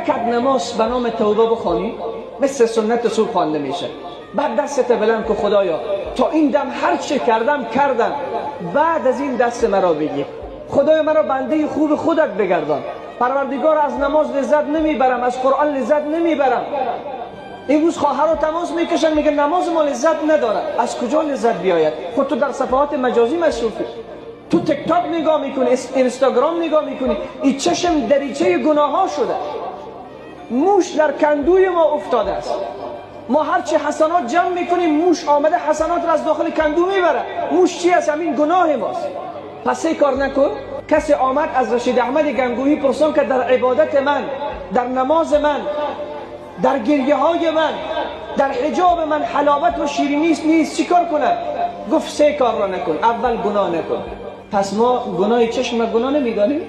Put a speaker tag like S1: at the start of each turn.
S1: رکعت نماز به نام توبه بخوانی مثل سنت صبح خوانده میشه. بعد دستت بلند که خدایا تا این دم هر چه کردم بعد از این دست مرا بگیر. خدای مرا بنده خوب خودت بگردان. پروردگار از نماز لذت نمیبرم، از قرآن لذت نمیبرم. امروز خواهرها تماس میکشن میگن نماز ما لذت نداره. از کجا لذت بیاید؟ خود تو در صفحات مجازی مصروفی، تو تیک تاک نگاه میکنی، اینستاگرام نگاه میکنی. این چشم دریچه گناه ها شده. موش در کندوی ما افتاده است. ما هرچی حسنات جمع میکنیم موش آمده حسنات را از داخل کندو میبره. موش چی است؟ همین گناه ماست. پس کار نکن. کسی آمد از رشید احمد گنگوهی پرسان که در عبادت من، در نماز من، در گریه های من، در حجاب من حلاوت و شیرینی نیست، چی کار کنم؟ گفت 3 کار را نکن. اول گناه نکن. پس ما گناه چشم گناه نمیدانیم.